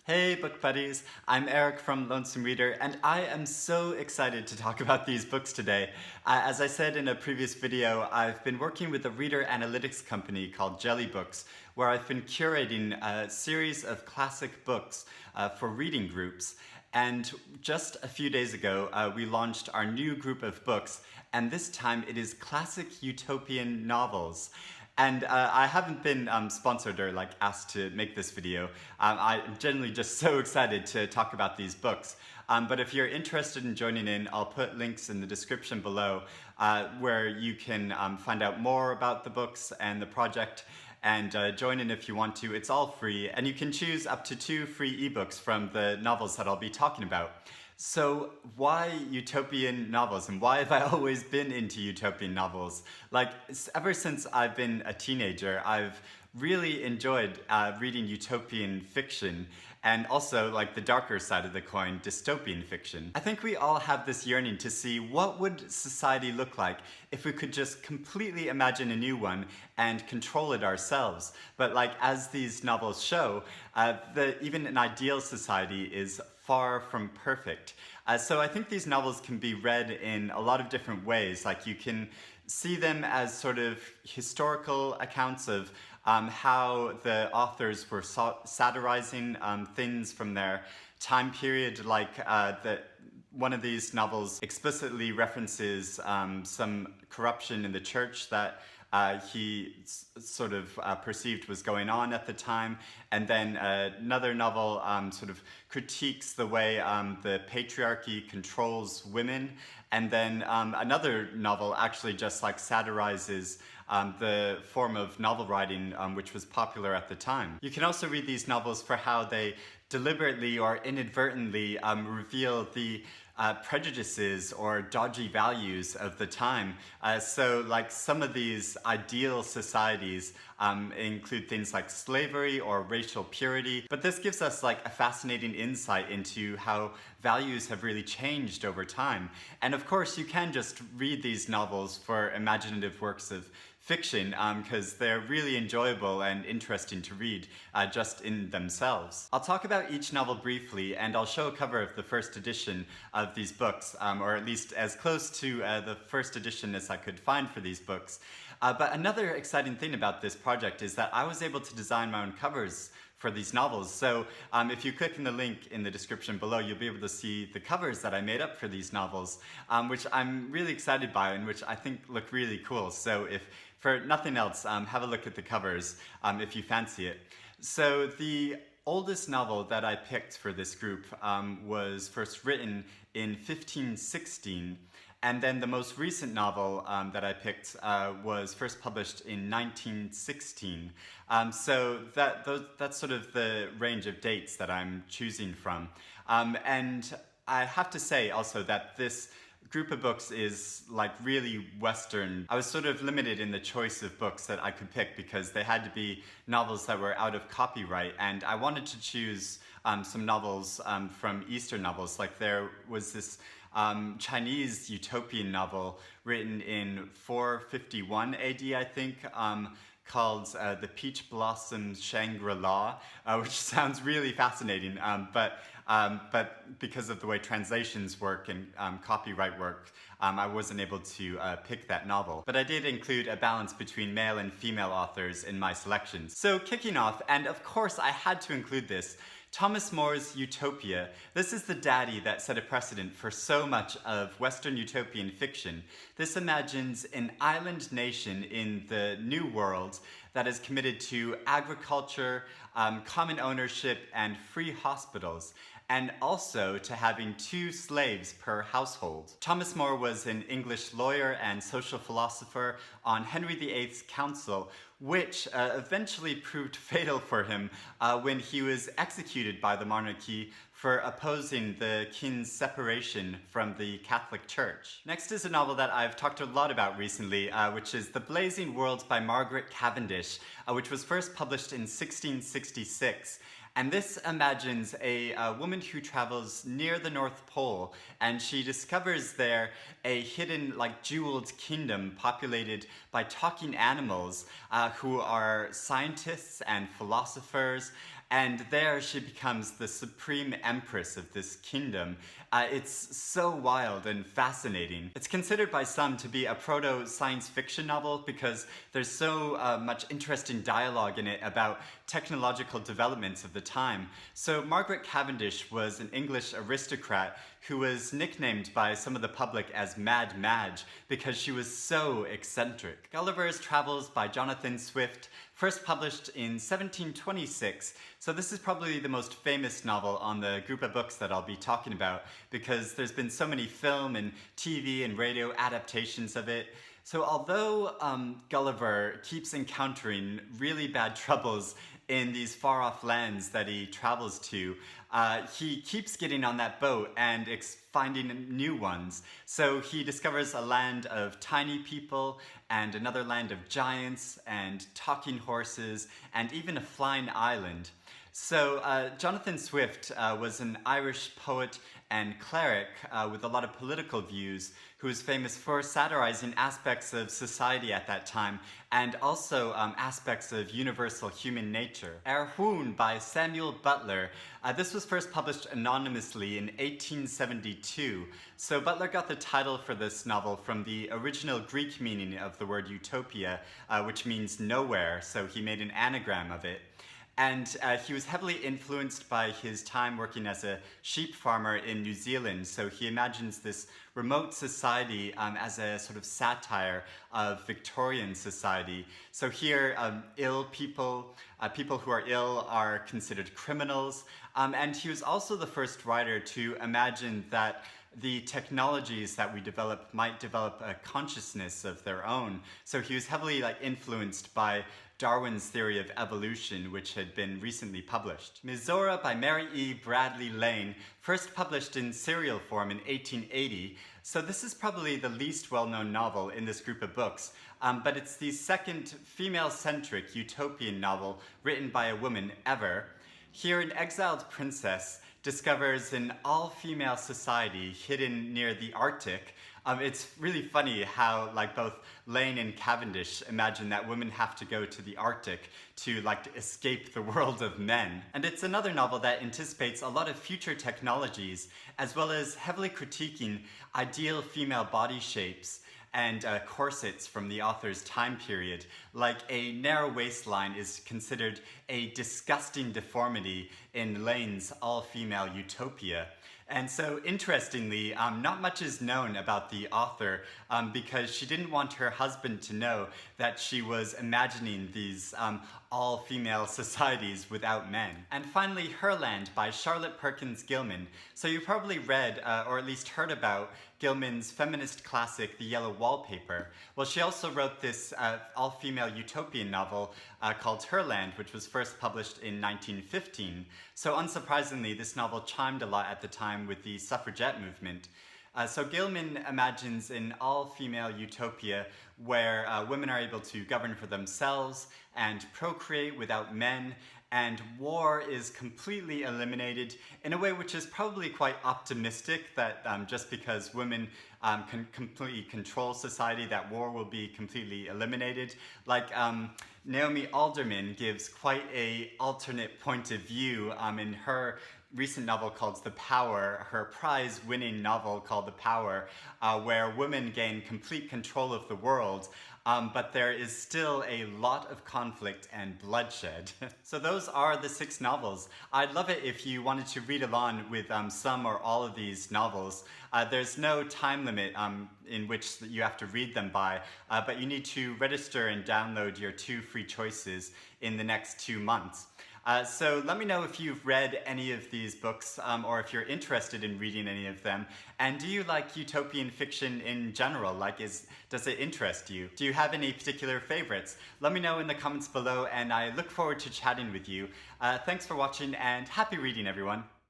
Hey book buddies, I'm Eric from Lonesome Reader, and I am so excited to talk about these books today. As I said in a previous video, I've been working with a reader analytics company called Jelly Books, where I've been curating a series of classic books for reading groups. And just a few days ago, we launched our new group of books, and this time it is classic utopian novels. And I haven't been sponsored or asked to make this video. I'm generally just so excited to talk about these books. But if you're interested in joining in, I'll put links in the description below where you can find out more about the books and the project and join in if you want to. It's all free, and you can choose up to 2 free ebooks from the novels that I'll be talking about. So why utopian novels, and why have I always been into utopian novels? Ever since I've been a teenager, I've really enjoyed reading utopian fiction, and also the darker side of the coin, dystopian fiction. I think we all have this yearning to see what would society look like if we could just completely imagine a new one and control it ourselves. But as these novels show, even an ideal society is far from perfect. So I think these novels can be read in a lot of different ways. You can see them as sort of historical accounts of how the authors were satirizing things from their time period. One of these novels explicitly references some corruption in the church that he sort of perceived was going on at the time. And then another novel sort of critiques the way the patriarchy controls women. And then another novel actually just satirizes the form of novel writing which was popular at the time. You can also read these novels for how they deliberately or inadvertently reveal the prejudices or dodgy values of the time. So some of these ideal societies include things like slavery or racial purity, but this gives us a fascinating insight into how values have really changed over time. And of course you can just read these novels for imaginative works of fiction because they're really enjoyable and interesting to read just in themselves. I'll talk about each novel briefly, and I'll show a cover of the first edition of these books, or at least as close to the first edition as I could find for these books. But another exciting thing about this project is that I was able to design my own covers for these novels. So if you click in the link in the description below, you'll be able to see the covers that I made up for these novels, which I'm really excited by and which I think look really cool. So if for nothing else, have a look at the covers if you fancy it. So the oldest novel that I picked for this group was first written in 1516. And then the most recent novel that I picked was first published in 1916. So that's sort of the range of dates that I'm choosing from. And I have to say also that this group of books is really Western. I was sort of limited in the choice of books that I could pick because they had to be novels that were out of copyright, and I wanted to choose some novels from Eastern novels. There was this Chinese utopian novel written in 451 AD, I think, called The Peach Blossoms Shangri-la, which sounds really fascinating, but because of the way translations work and copyright work, I wasn't able to pick that novel. But I did include a balance between male and female authors in my selections. So kicking off, and of course I had to include this, Thomas More's Utopia. This is the daddy that set a precedent for so much of Western utopian fiction. This imagines an island nation in the New World that is committed to agriculture, common ownership, and free hospitals, and also to having 2 slaves per household. Thomas More was an English lawyer and social philosopher on Henry VIII's council, which eventually proved fatal for him when he was executed by the monarchy for opposing the king's separation from the Catholic Church. Next is a novel that I've talked a lot about recently, which is The Blazing World by Margaret Cavendish, which was first published in 1666. And this imagines a woman who travels near the North Pole, and she discovers there a hidden, like, jeweled kingdom populated by talking animals who are scientists and philosophers. And there she becomes the supreme empress of this kingdom. It's so wild and fascinating. It's considered by some to be a proto-science fiction novel because there's so much interesting dialogue in it about technological developments of the time. So Margaret Cavendish was an English aristocrat who was nicknamed by some of the public as Mad Madge because she was so eccentric. Gulliver's Travels by Jonathan Swift, first published in 1726. So this is probably the most famous novel on the group of books that I'll be talking about because there's been so many film and TV and radio adaptations of it. So although Gulliver keeps encountering really bad troubles in these far-off lands that he travels to, he keeps getting on that boat and finding new ones. So he discovers a land of tiny people and another land of giants and talking horses and even a flying island. So Jonathan Swift was an Irish poet and cleric with a lot of political views who was famous for satirizing aspects of society at that time and also aspects of universal human nature. Erewhon by Samuel Butler. This was first published anonymously in 1872. So Butler got the title for this novel from the original Greek meaning of the word Utopia, which means nowhere, so he made an anagram of it. And he was heavily influenced by his time working as a sheep farmer in New Zealand. So he imagines this remote society as a sort of satire of Victorian society. So here, ill people, people who are ill are considered criminals. And he was also the first writer to imagine that the technologies that we develop might develop a consciousness of their own. So he was heavily influenced by Darwin's theory of evolution, which had been recently published. Mizora by Mary E. Bradley Lane, first published in serial form in 1880. So this is probably the least well-known novel in this group of books, but it's the second female-centric utopian novel written by a woman ever. Here, an exiled princess discovers an all-female society hidden near the Arctic. It's really funny how both Lane and Cavendish imagine that women have to go to the Arctic to escape the world of men. And it's another novel that anticipates a lot of future technologies, as well as heavily critiquing ideal female body shapes and corsets from the author's time period. Like a narrow waistline is considered a disgusting deformity in Lane's all-female Utopia. And so, interestingly, not much is known about the author because she didn't want her husband to know that she was imagining these all-female societies without men. And finally, Herland by Charlotte Perkins Gilman. So you probably read, or at least heard about, Gilman's feminist classic, The Yellow Wallpaper. Well, she also wrote this all-female utopian novel called Herland, which was first published in 1915. So unsurprisingly, this novel chimed a lot at the time with the suffragette movement. So Gilman imagines an all-female utopia where women are able to govern for themselves and procreate without men, and war is completely eliminated in a way which is probably quite optimistic, that just because women can completely control society, that war will be completely eliminated. Naomi Alderman gives quite an alternate point of view in her recent novel called The Power, her prize-winning novel called The Power, where women gain complete control of the world, but there is still a lot of conflict and bloodshed. So those are the 6 novels. I'd love it if you wanted to read along with some or all of these novels. There's no time limit in which you have to read them by, but you need to register and download your 2 free choices in the next 2 months. So let me know if you've read any of these books or if you're interested in reading any of them. And do you like utopian fiction in general? Does it interest you? Do you have any particular favorites? Let me know in the comments below, and I look forward to chatting with you. Thanks for watching, and happy reading, everyone.